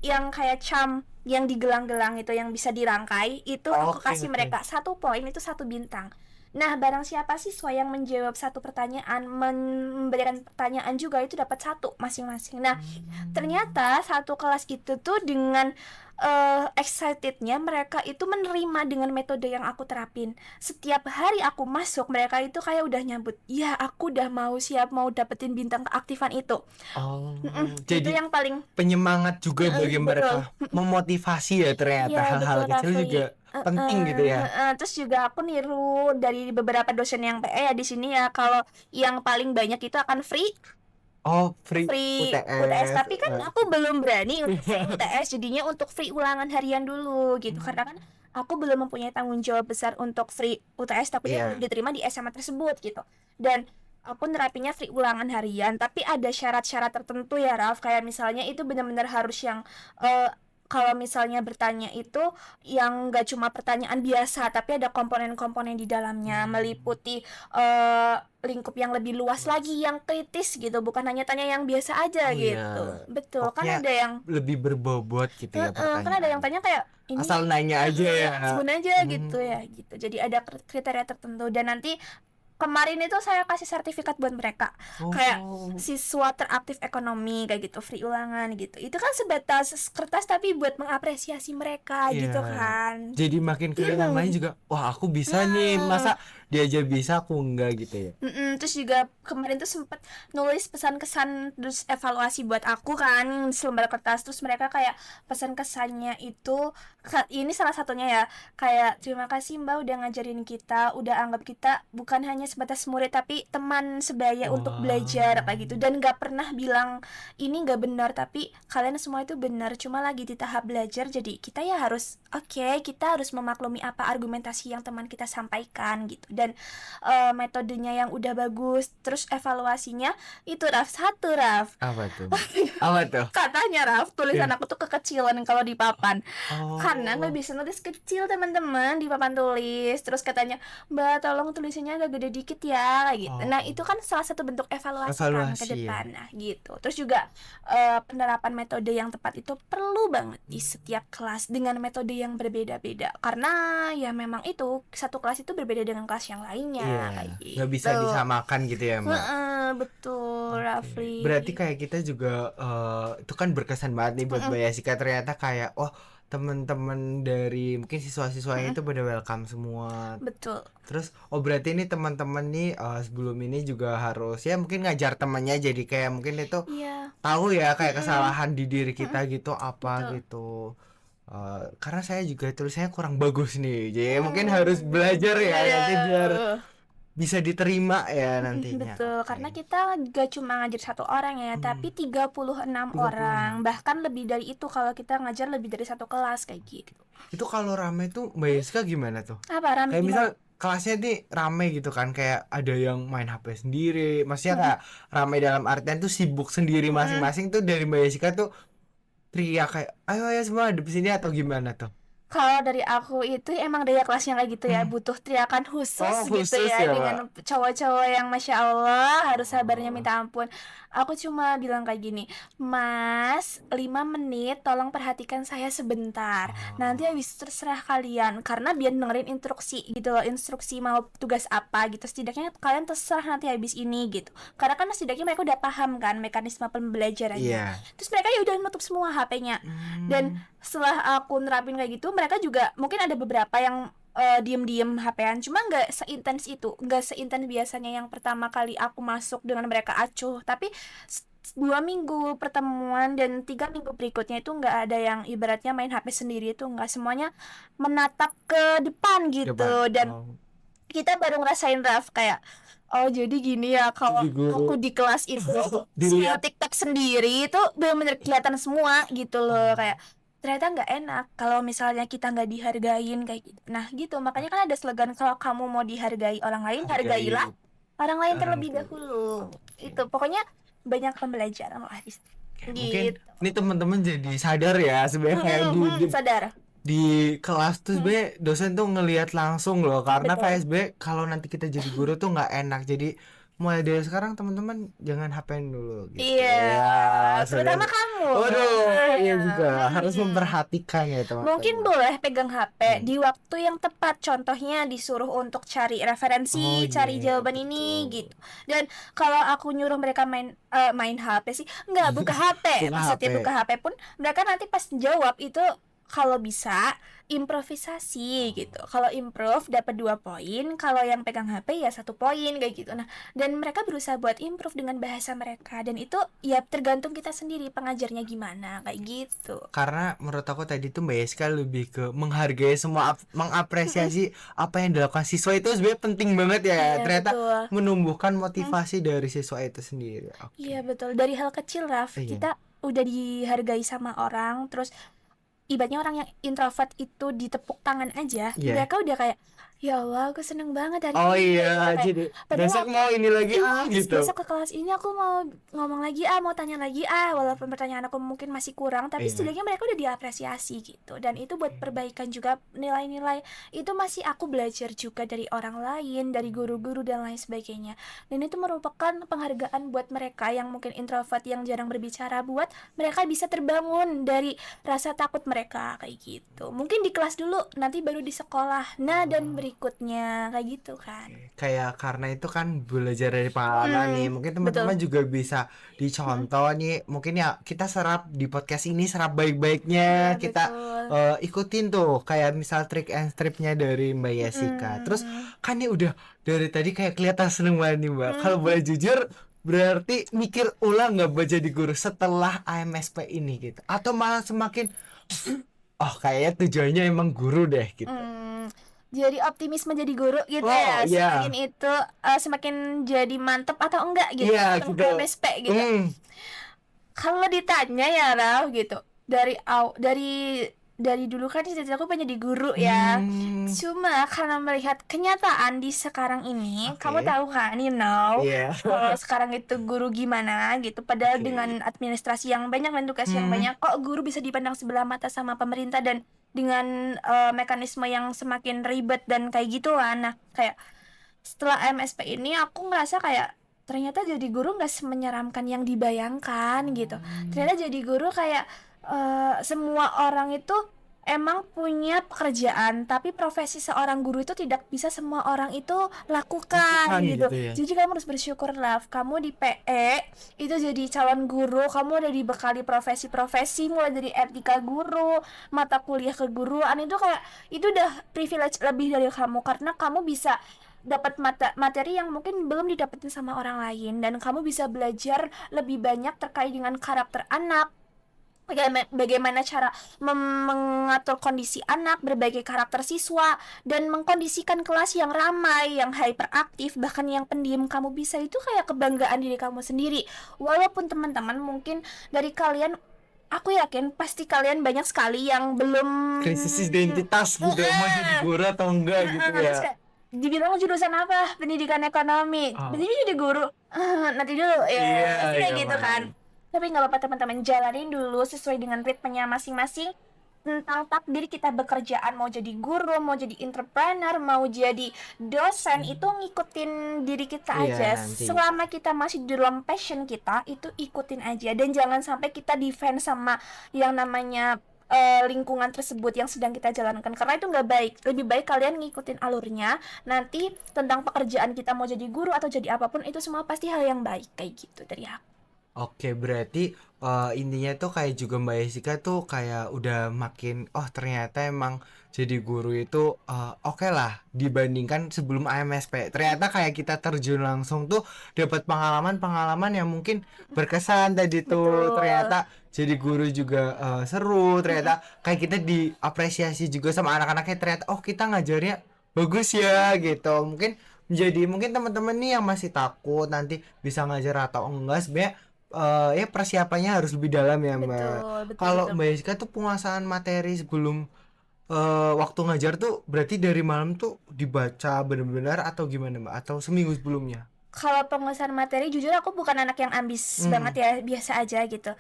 yang kayak charm yang digelang-gelang itu, yang bisa dirangkai, itu aku Oke, kasih oke. mereka 1 poin, itu 1 bintang. Nah, barang siapa siswa yang menjawab 1 pertanyaan, memberikan pertanyaan juga, itu dapat 1 masing-masing. Nah, ternyata satu kelas itu tuh dengan excitednya mereka itu menerima dengan metode yang aku terapin. Setiap hari aku masuk, mereka itu kayak udah nyambut, ya aku udah mau siap mau dapetin bintang keaktifan itu. Oh, Itu jadi yang paling penyemangat juga bagi betul. mereka, memotivasi ya ternyata Iya, hal-hal betul, kecil Rafli. juga penting gitu ya. Terus juga aku niru dari beberapa dosen yang PE ya di sini ya, kalau yang paling banyak itu akan free Oh, free UTS, tapi kan aku belum berani untuk free UTS, jadinya untuk free ulangan harian dulu gitu, karena kan aku belum mempunyai tanggung jawab besar untuk free UTS, tapi Iya. diterima di SMA tersebut gitu. Dan aku nerapinnya free ulangan harian, tapi ada syarat-syarat tertentu ya Raf, kayak misalnya itu benar-benar harus yang kalau misalnya bertanya itu yang gak cuma pertanyaan biasa, tapi ada komponen-komponen di dalamnya, meliputi lingkup yang lebih luas lagi, yang kritis gitu, bukan hanya tanya yang biasa aja Oh, iya. gitu. Betul, kan Pokoknya ada yang lebih berbobot gitu ya kan ada pertanyaan. yang tanya kayak ini Asal nanya aja ya. sebut aja gitu ya gitu. Jadi ada kriteria tertentu, dan nanti kemarin itu saya kasih sertifikat buat mereka, kayak siswa teraktif ekonomi kayak gitu, free ulangan gitu. Itu kan sebatas kertas tapi buat mengapresiasi mereka Iya. gitu kan. Jadi makin kalian yang lain juga, wah aku bisa nih, masa dia aja bisa aku enggak gitu ya. Terus juga kemarin tuh sempet nulis pesan kesan terus evaluasi buat aku kan di selembar kertas, terus mereka kayak pesan kesannya itu ini salah satunya ya, kayak terima kasih Mbak udah ngajarin kita, udah anggap kita bukan hanya sebatas murid tapi teman sebaya untuk belajar kayak gitu, dan gak pernah bilang ini gak benar, tapi kalian semua itu benar, cuma lagi di tahap belajar, jadi kita ya harus kita harus memaklumi apa argumentasi yang teman kita sampaikan gitu. dan metodenya yang udah bagus, terus evaluasinya itu Raf, Apa tuh? Apa tuh? katanya Raf, tulisan Iya. aku tuh kekecilan kalau di papan karena nggak Oh, bisa nulis kecil teman-teman di papan tulis. Terus katanya, Mbak tolong tulisannya agak gede dikit ya, kayak gitu. Nah itu oh, kan salah satu bentuk evaluasi kan ke evaluasi ya. depan, nah gitu. Terus juga penerapan metode yang tepat itu perlu banget di setiap kelas dengan metode yang berbeda-beda, karena ya memang itu satu kelas itu berbeda dengan kelas yang lainnya, kayak Iya, nggak bisa gitu. disamakan gitu ya, Mbak. Heeh, betul, Oke. Rafli. Berarti kayak kita juga itu kan berkesan banget nih buat Mm-mm, Mbak Yasika, ternyata kayak teman-teman dari mungkin siswa-siswanya mm-mm, itu pada welcome semua. betul. Terus berarti ini teman-teman nih sebelum ini juga harus ya mungkin ngajar temannya, jadi kayak mungkin itu Iya. tahu ya kayak Mm-mm, kesalahan di diri mm-mm, kita gitu apa betul. gitu. Karena saya juga tulisannya kurang bagus nih, jadi mungkin harus belajar ya nanti biar Iya. bisa diterima ya nantinya. Betul, karena Oke. kita gak cuma ngajar satu orang ya, tapi 36 orang, 36. bahkan lebih dari itu kalau kita ngajar lebih dari satu kelas kayak gitu. Itu kalau rame tuh Mbak Yeska gimana tuh? Apa rame Kayak misal gimana? kelasnya nih rame gitu kan, kayak ada yang main HP sendiri, maksudnya kayak rame dalam artian tuh sibuk sendiri Mm-mm. masing-masing tuh, dari Mbak Yeska tuh teriak kayak ayo ayo semua di sini atau gimana tuh? Kalau dari aku itu emang daya kelasnya kayak gitu ya, butuh teriakan khusus Oh gitu khusus ya, ya Mbak. dengan cowok-cowok yang Masya Allah harus sabarnya Oh, minta ampun. Aku cuma bilang kayak gini, Mas, 5 menit tolong perhatikan saya sebentar. Nanti oh, habis itu terserah kalian, karena biar dengerin instruksi gitu loh, instruksi mau tugas apa gitu. Setidaknya kalian terserah nanti habis ini gitu. Karena kan setidaknya mereka udah paham kan mekanisme pembelajarannya. iya. Terus mereka ya udah nutup semua HP-nya. Dan setelah aku nerapin kayak gitu, mereka juga mungkin ada beberapa yang diem-diem HP-an, cuma nggak seintens itu, nggak seintens biasanya yang pertama kali aku masuk dengan mereka acuh. Tapi 2 minggu pertemuan dan 3 minggu berikutnya itu nggak ada yang ibaratnya main HP sendiri, itu nggak, semuanya menatap ke depan Depan. gitu. Dan Oh, kita baru ngerasain Raf kayak, oh jadi gini ya kalau jadi aku guru di kelas itu dilihat. TikTok sendiri itu benar-benar kelihatan semua gitu loh, Oh, kayak ternyata nggak enak kalau misalnya kita nggak dihargain kayak gitu. Nah gitu, makanya kan ada slogan, kalau kamu mau dihargai orang lain, hargailah hargai orang lain orang terlebih tua. dahulu. Oke. Itu pokoknya banyak pembelajaran lah di situ. Oke, mungkin Gitu. ini teman-teman jadi sadar ya sebenarnya kayak Sadar. di kelas tuh sebenarnya dosen tuh ngelihat langsung loh, karena Betul. PSB kalau nanti kita jadi guru tuh nggak enak. Jadi mulai dari sekarang teman-teman jangan HP-in dulu gitu Iya, ya. terutama Sudah. kamu. Waduh, iya Iya. juga harus memperhatikan ya Mungkin teman-teman. boleh pegang HP Hmm. di waktu yang tepat, contohnya disuruh untuk cari Oh referensi, cari iya, jawaban ini betul. gitu. Dan kalau aku nyuruh mereka main HP sih, enggak, buka HP. Buka Maksudnya HP. buka HP pun mereka nanti pas jawab itu kalau bisa improvisasi gitu. Kalau improve dapat 2 poin, kalau yang pegang HP ya 1 poin kayak gitu. Nah, dan mereka berusaha buat improve dengan bahasa mereka, dan itu ya tergantung kita sendiri pengajarnya gimana kayak gitu. Karena menurut aku tadi tuh Mbak Yeska lebih ke menghargai semua, mengapresiasi apa yang dilakukan siswa itu sebenarnya penting banget ya. Iya, Ternyata betul. menumbuhkan motivasi dari siswa itu sendiri. Oke. Iya betul, dari hal kecil Raf, Iya. kita udah dihargai sama orang. Terus ibaratnya orang yang introvert itu ditepuk tangan aja, Iya. mereka udah kayak, ya Allah aku seneng banget hari Oh ini. iya, Kayak, jadi padahal besok mau ini lagi gitu. besok ke kelas ini aku mau ngomong lagi mau tanya lagi walaupun pertanyaan aku mungkin masih kurang, tapi Iya. setidaknya mereka udah diapresiasi gitu. Dan itu buat perbaikan juga nilai-nilai itu masih aku belajar juga dari orang lain, dari guru-guru dan lain sebagainya. Dan itu merupakan penghargaan buat mereka yang mungkin introvert, yang jarang berbicara, buat mereka bisa terbangun dari rasa takut mereka kayak gitu. Mungkin di kelas dulu, nanti baru di sekolah. Nah, dan berikutnya kayak gitu kan. Kayak karena itu kan belajar dari pengalaman nih. Mungkin teman-teman betul. juga bisa dicontoh nih. Mungkin ya kita serap di podcast ini, serap baik-baiknya. Iya, Kita betul. ikutin tuh kayak misal trik and stripnya dari Mbak Yesika. Terus kan nih udah dari tadi kayak kelihatan seneng banget nih Mbak. Kalau boleh jujur, berarti mikir ulang nggak buat jadi guru setelah AMSP ini gitu? Atau malah semakin oh kayaknya tujuannya emang guru deh gitu. Jadi optimis menjadi guru gitu Oh, ya. iya. Semakin itu semakin jadi mantep atau enggak gitu Iya, tentang gitu. MSP gitu. Kalau ditanya ya Raf gitu, dari dari dulu kan cita-citaku pengen jadi guru ya. Hmm, Cuma karena melihat kenyataan di sekarang ini, kamu oke. tahu kan, Iya. kalau sekarang itu guru gimana gitu. Padahal Oke. dengan administrasi yang banyak dan tugas yang Hmm, banyak, kok guru bisa dipandang sebelah mata sama pemerintah dan dengan mekanisme yang semakin ribet dan kayak gitu lah. Nah, kayak setelah MSP ini aku ngerasa kayak ternyata jadi guru nggak semenyeramkan yang dibayangkan gitu. Ternyata jadi guru kayak semua orang itu emang punya pekerjaan, tapi profesi seorang guru itu tidak bisa semua orang itu lakukan lakukan gitu. gitu ya. Jadi kamu harus bersyukur lah, kamu di PE itu jadi calon guru, kamu udah dibekali profesi-profesi mulai dari etika guru, mata kuliah keguruan itu kayak itu udah privilege lebih dari kamu karena kamu bisa dapat materi yang mungkin belum didapetin sama orang lain dan kamu bisa belajar lebih banyak terkait dengan karakter anak, bagaimana cara mengatur kondisi anak, berbagai karakter siswa, dan mengkondisikan kelas yang ramai, yang hyperaktif, bahkan yang pendiam. Kamu bisa itu kayak kebanggaan diri kamu sendiri. Walaupun teman-teman mungkin dari kalian, aku yakin pasti kalian banyak sekali yang belum Krisis identitas gitu, mau jadi guru atau enggak gitu terus ya. kayak dibilang jurusan apa? Pendidikan ekonomi. Oh, Jadi jadi guru. Nanti dulu ya, iya, pasti kayak iya, gitu kan. Bang. Tapi nggak apa-apa teman-teman, jalanin dulu sesuai dengan ritmenya masing-masing tentang takdir kita bekerjaan, mau jadi guru, mau jadi entrepreneur, mau jadi dosen, itu ngikutin diri kita Iya, aja. nanti. Selama kita masih di dalam passion kita, itu ikutin aja dan jangan sampai kita defend sama yang namanya lingkungan tersebut yang sedang kita jalankan karena itu nggak baik. Lebih baik kalian ngikutin alurnya. Nanti tentang pekerjaan kita mau jadi guru atau jadi apapun itu semua pasti hal yang baik kayak gitu dari aku. Oke, berarti intinya tuh kayak juga Mbak Jessica tuh kayak udah makin ternyata emang jadi guru itu oke lah dibandingkan sebelum AMSP. Ternyata kayak kita terjun langsung tuh dapat pengalaman-pengalaman yang mungkin berkesan tadi tuh. Betul. Ternyata jadi guru juga seru. Ternyata kayak kita diapresiasi juga sama anak-anaknya. Ternyata kita ngajarnya bagus ya gitu. Mungkin teman-teman nih yang masih takut nanti bisa ngajar atau enggak, sebenarnya ya persiapannya harus lebih dalam ya Mbak. Betul, betul, Kalau betul. Mbak Jessica tuh penguasaan materi sebelum waktu ngajar tuh berarti dari malam tuh dibaca benar-benar atau gimana Mbak? Atau seminggu sebelumnya? Kalau penguasaan materi, jujur aku bukan anak yang ambis banget Hmm. ya, biasa aja gitu.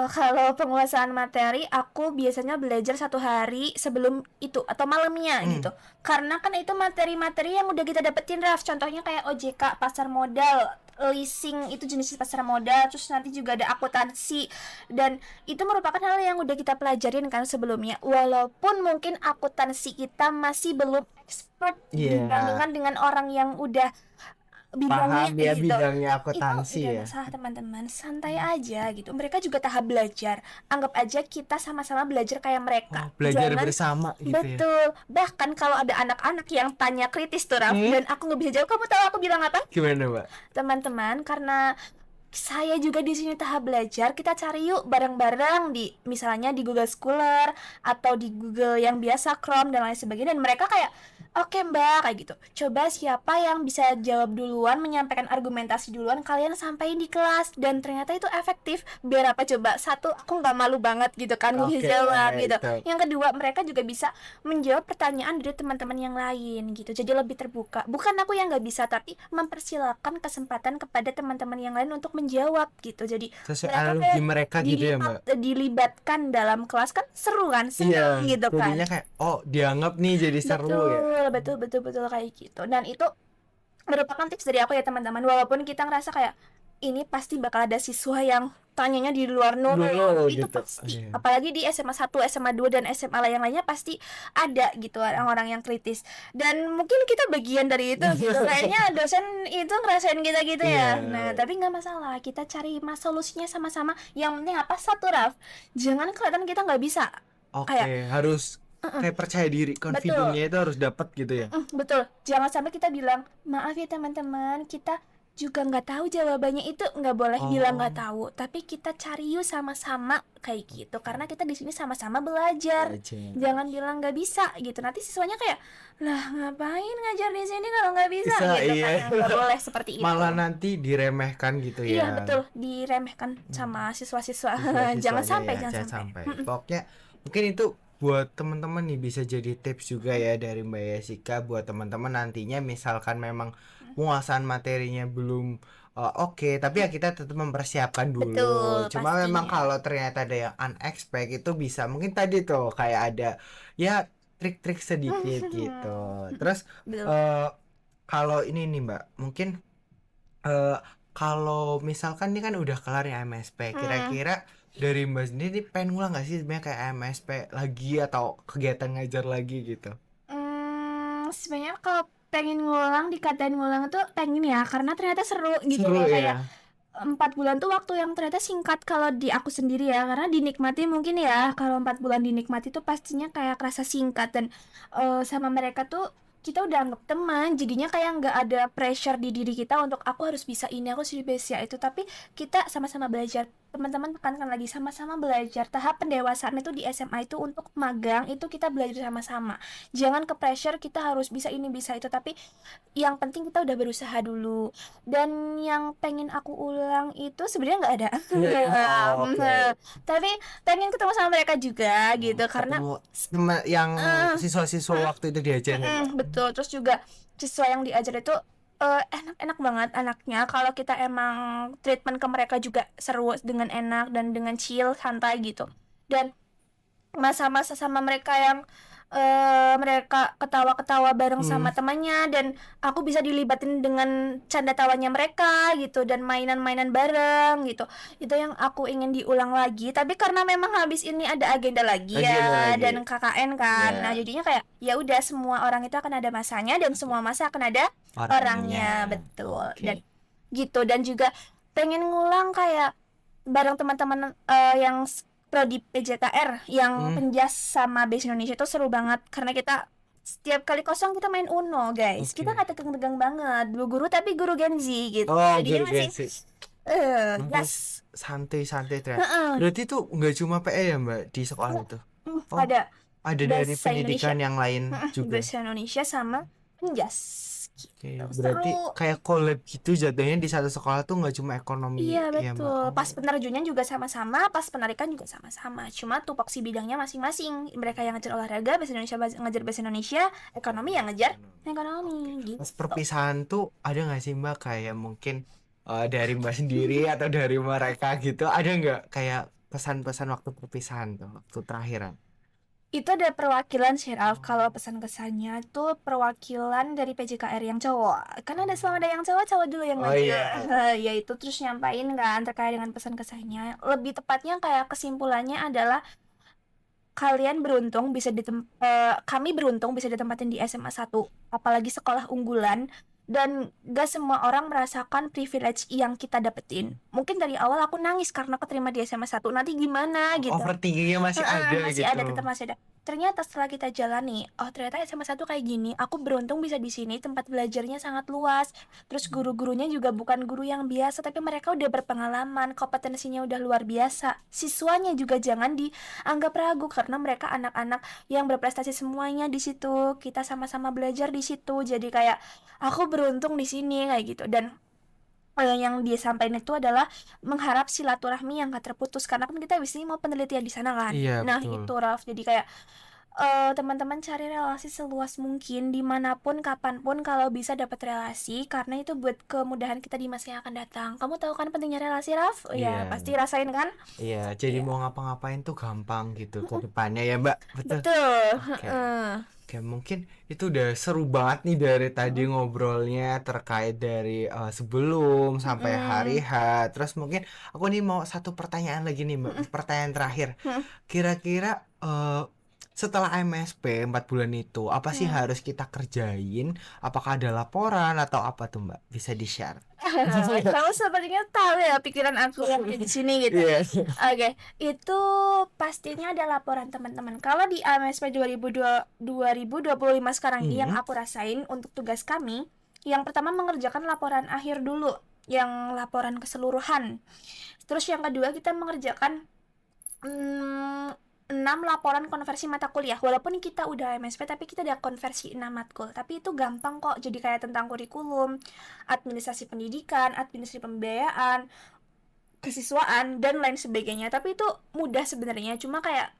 Kalau penguasaan materi, aku biasanya belajar 1 hari sebelum itu atau malamnya Hmm. gitu. Karena kan itu materi-materi yang udah kita dapetin, Raf. Contohnya kayak OJK, pasar modal, leasing itu jenis pasar modal, terus nanti juga ada akuntansi dan itu merupakan hal yang udah kita pelajarin kan sebelumnya. Walaupun mungkin akuntansi kita masih belum expert Iya. dibandingkan dengan orang yang udah bidangnya Paham ya gitu. bidangnya Itu akuntansi udah ya. masalah teman-teman, santai aja gitu. Mereka juga tahap belajar. Anggap aja kita sama-sama belajar kayak mereka. Belajar Jangan bersama gitu ya. betul. Bahkan kalau ada anak-anak yang tanya kritis tuh, Raf, Hmm? dan aku nggak bisa jawab, kamu tahu aku bilang apa? Gimana Mbak? Teman-teman, karena saya juga di sini tahap belajar, kita cari yuk bareng-bareng di misalnya di Google Scholar atau di Google yang biasa Chrome dan lain sebagainya, dan mereka kayak oke Mbak kayak gitu, coba siapa yang bisa jawab duluan, menyampaikan argumentasi duluan, kalian sampaikan di kelas. Dan ternyata itu efektif. Biar apa coba? Satu, aku nggak malu banget gitu kan nggak bisa Oke, jawab gitu. itu. Yang kedua, mereka juga bisa menjawab pertanyaan dari teman-teman yang lain gitu, jadi lebih terbuka. Bukan aku yang nggak bisa, tapi mempersilahkan kesempatan kepada teman-teman yang lain untuk menjawab gitu. Jadi Sesuai mereka analogi kayak mereka gitu ya Mbak. dilibatkan dalam kelas kan seru kan, seneng gitu kan. Jadinya kayak dianggap nih jadi seru ya. Betul kayak gitu. Dan itu merupakan tips dari aku ya teman-teman. Walaupun kita ngerasa kayak ini pasti bakal ada siswa yang tanyanya di luar Nol itu gitu. pasti. Iya. Apalagi di SMA 1, SMA 2 dan SMA yang lainnya pasti ada gitu orang-orang yang kritis. Dan mungkin kita bagian dari itu gitu. Kayaknya dosen itu ngerasain kita gitu ya. Iya. Nah, tapi nggak masalah. Kita cari solusinya sama-sama. Yang penting apa? Satu, Raf. Jangan kelihatan kita nggak bisa. Oke, Kayak harus kayak percaya diri, confidence-nya itu harus dapat gitu ya. betul. Jangan sampai kita bilang, maaf ya teman-teman, kita juga nggak tahu jawabannya. Itu nggak boleh bilang nggak tahu, tapi kita cari yuk sama-sama kayak gitu, karena kita di sini sama-sama belajar. Jangan bilang nggak bisa gitu, nanti siswanya kayak, lah ngapain ngajar di sini kalau nggak bisa Bisa, gitu iya. kan. Nggak boleh seperti itu. Malah nanti diremehkan gitu ya. Iya betul, diremehkan sama siswa-siswa. Siswa-siswanya Jangan sampai, ya, jangan jangan sampai. sampai. Pokoknya mungkin itu buat teman-teman nih bisa jadi tips juga ya dari Mbak Yesika buat teman-teman nantinya misalkan memang penguasaan materinya belum oke, tapi ya kita tetap mempersiapkan dulu. Betul, Cuma memang pastinya. kalau ternyata ada yang unexpected itu bisa mungkin tadi tuh kayak ada ya trik-trik sedikit gitu. Terus Betul. eh kalau ini nih Mbak, mungkin eh kalau misalkan ini kan udah kelar ya MSP, kira-kira dari Mbak sendiri pengen ngulang gak sih sebenarnya kayak MSP lagi atau kegiatan ngajar lagi gitu? Sebenarnya kalau pengen ngulang, dikatain ngulang tuh pengen ya, karena ternyata seru gitu Seru loh. Kayak ya. 4 bulan tuh waktu yang ternyata singkat kalau di aku sendiri ya, karena dinikmati mungkin ya, kalau 4 bulan dinikmati tuh pastinya kayak kerasa singkat. Dan sama mereka tuh kita udah anggap teman, jadinya kayak nggak ada pressure di diri kita untuk aku harus bisa ini, aku harus bisa itu, tapi kita sama-sama belajar. Teman-teman tekankan lagi, sama-sama belajar. Tahap pendewasaan itu di SMA itu untuk magang itu kita belajar sama-sama, jangan ke pressure kita harus bisa ini bisa itu, tapi yang penting kita udah berusaha dulu. Dan yang pengen aku ulang itu sebenarnya nggak ada. Oh, oke. Tapi pengen ketemu sama mereka juga gitu, karena Ketemu sama yang eh, siswa-siswa waktu itu diajarin Mbak. betul. Terus juga siswa yang diajar itu enak-enak banget anaknya. Kalau kita emang treatment ke mereka juga seru, dengan enak dan dengan chill, santai gitu. Dan masa-masa sama mereka yang mereka ketawa-ketawa bareng sama temannya, dan aku bisa dilibatin dengan canda tawanya mereka gitu, dan mainan-mainan bareng gitu. Itu yang aku ingin diulang lagi, tapi karena memang habis ini ada agenda lagi Agenda ya, lagi. dan KKN kan. Ya. Nah, jadinya kayak ya udah, semua orang itu akan ada masanya dan semua masa akan ada orangnya, betul. Oke. Dan gitu. Dan juga pengen ngulang kayak bareng teman-teman yang prodi PJKR yang Penjas sama Base Indonesia itu seru banget, karena kita setiap kali kosong kita main Uno, guys. Oke. Kita nggak tegang-tegang banget, bu guru tapi guru Gen Z gitu. Oh, Jadinya guru masih Gen Z. gas. Santai-santai ternyata. Berarti tuh nggak cuma PE ya Mbak di sekolah itu? Oh, Ada dari Bahasa pendidikan Indonesia, yang lain juga. Bahasa Indonesia sama Penjas Oke, gitu. berarti Seru. kayak collab gitu jatuhnya di satu sekolah tuh nggak cuma ekonomi Iya, ya Mbak. betul. Pas penerjunnya juga sama-sama, pas penarikan juga sama-sama. Cuma tupoksi bidangnya masing-masing. Mereka yang ngajar olahraga, bahasa Indonesia ngajar bahasa Indonesia, ekonomi yang ngajar ekonomi gitu. Pas perpisahan tuh ada nggak sih Mbak kayak mungkin dari Mbak sendiri atau dari mereka gitu ada nggak kayak pesan-pesan waktu perpisahan tuh waktu terakhiran? Itu ada perwakilan sih, Ralf. Kalau pesan-kesannya tuh perwakilan dari PJKR yang cowok. Karena selalu ada yang cowok dulu yang Oh ngajar. iya. Ya itu, terus nyampain kan terkait dengan pesan-kesannya. Lebih tepatnya kayak kesimpulannya adalah kami beruntung bisa ditempatin di SMA 1, apalagi sekolah unggulan, dan gak semua orang merasakan privilege yang kita dapetin. Mungkin dari awal aku nangis karena keterima di SMA 1, nanti gimana gitu. Overthinkingnya masih ada Masih gitu. ada, tetap masih ada. Ternyata setelah kita jalani, oh ternyata SMA 1 kayak gini. Aku beruntung bisa di sini, tempat belajarnya sangat luas. Terus guru-gurunya juga bukan guru yang biasa, tapi mereka udah berpengalaman, kompetensinya udah luar biasa. Siswanya juga jangan dianggap ragu, karena mereka anak-anak yang berprestasi semuanya di situ. Kita sama-sama belajar di situ. Jadi kayak aku beruntung di sini kayak gitu. Dan yang dia sampaikan itu adalah mengharap silaturahmi yang gak terputus, karena kan kita habis ini mau penelitian di sana kan. Iya, Nah betul. itu, Raf, jadi kayak teman-teman cari relasi seluas mungkin, dimanapun kapanpun kalau bisa dapat relasi, karena itu buat kemudahan kita di masa yang akan datang. Kamu tahu kan pentingnya relasi, Raf? Ya Iya. pasti rasain kan. Iya, jadi Iya. mau ngapa-ngapain tuh gampang gitu ke depannya ya Mbak. Betul. Betul. Oke. Oke, mungkin itu udah seru banget nih dari tadi ngobrolnya terkait dari sebelum sampai hari H. Terus mungkin aku nih mau satu pertanyaan lagi nih Mbak, pertanyaan terakhir. Kira-kira setelah MSP 4 bulan itu apa sih harus kita kerjain? Apakah ada laporan atau apa tuh Mbak? Bisa di-share? Kamu sepertinya tahu ya pikiran aku yang di sini gitu. Iya. Oke, itu pastinya ada laporan, teman-teman. Kalau di AMSP 2025 sekarang ini yang aku rasain untuk tugas kami, yang pertama mengerjakan laporan akhir dulu, yang laporan keseluruhan. Terus yang kedua kita mengerjakan 6 laporan konversi mata kuliah. Walaupun kita udah MSP, tapi kita udah konversi 6 matkul. Tapi itu gampang kok. Jadi kayak tentang kurikulum, administrasi pendidikan, administrasi pembiayaan, kesiswaan, dan lain sebagainya. Tapi itu mudah sebenarnya. Cuma kayak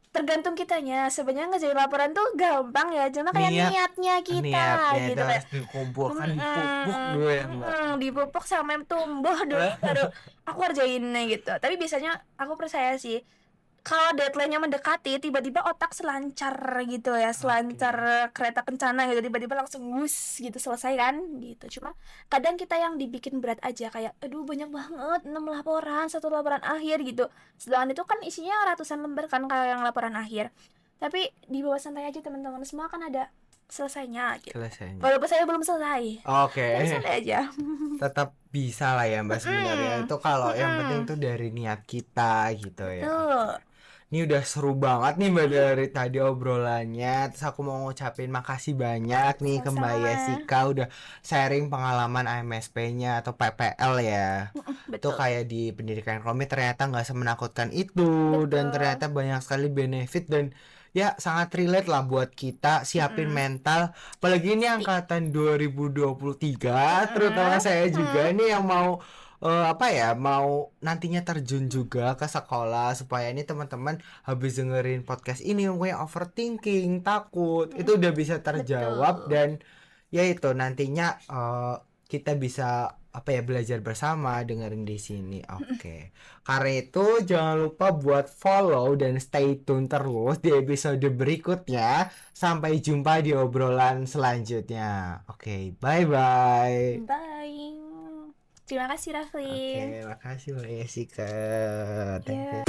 tergantung kitanya. Sebenarnya ngerjain laporan tuh gampang ya, cuma kayak Niat niatnya kita niatnya itu gitu kayak harus dikumpulkan, dipupuk dulu ya Mbak. dipupuk sampai tumbuh dulu baru aku kerjainnya gitu. Tapi biasanya aku percaya sih kalau deadline-nya mendekati, tiba-tiba otak selancar gitu ya, selancar kereta kencana gitu, tiba-tiba langsung wus gitu selesai kan gitu. Cuma kadang kita yang dibikin berat aja kayak aduh banyak banget 6 laporan, satu laporan akhir gitu. Sedangkan itu kan isinya ratusan lembar kan kalau yang laporan akhir. Tapi dibawa santai aja teman-teman, semua kan ada selesainya gitu. Selesainya. Walaupun saya belum selesai, Oke. tapi santai aja. Tetap bisa lah ya Mbak sebenarnya. Itu kalau yang penting tuh dari niat kita gitu ya. Tuh. Ini udah seru banget nih Mbak dari tadi obrolannya. Terus aku mau ngucapin makasih banyak nih ke Mbak Sama-sama. Yesika udah sharing pengalaman AMSP-nya atau PPL ya. Itu Betul. kayak di pendidikan ekonomi ternyata nggak semenakutkan itu dan Betul. ternyata banyak sekali benefit dan ya sangat relate lah buat kita siapin mental. Apalagi ini angkatan 2023, terutama saya juga nih yang mau mau nantinya terjun juga ke sekolah supaya ini teman-teman habis dengerin podcast ini yang overthinking, takut, itu udah bisa terjawab Betul. dan ya itu nantinya kita bisa belajar bersama dengerin di sini. Oke. Karena itu jangan lupa buat follow dan stay tune terus di episode berikutnya. Sampai jumpa di obrolan selanjutnya. Oke, bye-bye. Bye. Terima kasih Rafli. Oke, makasih Mbak Jessica. Thank you.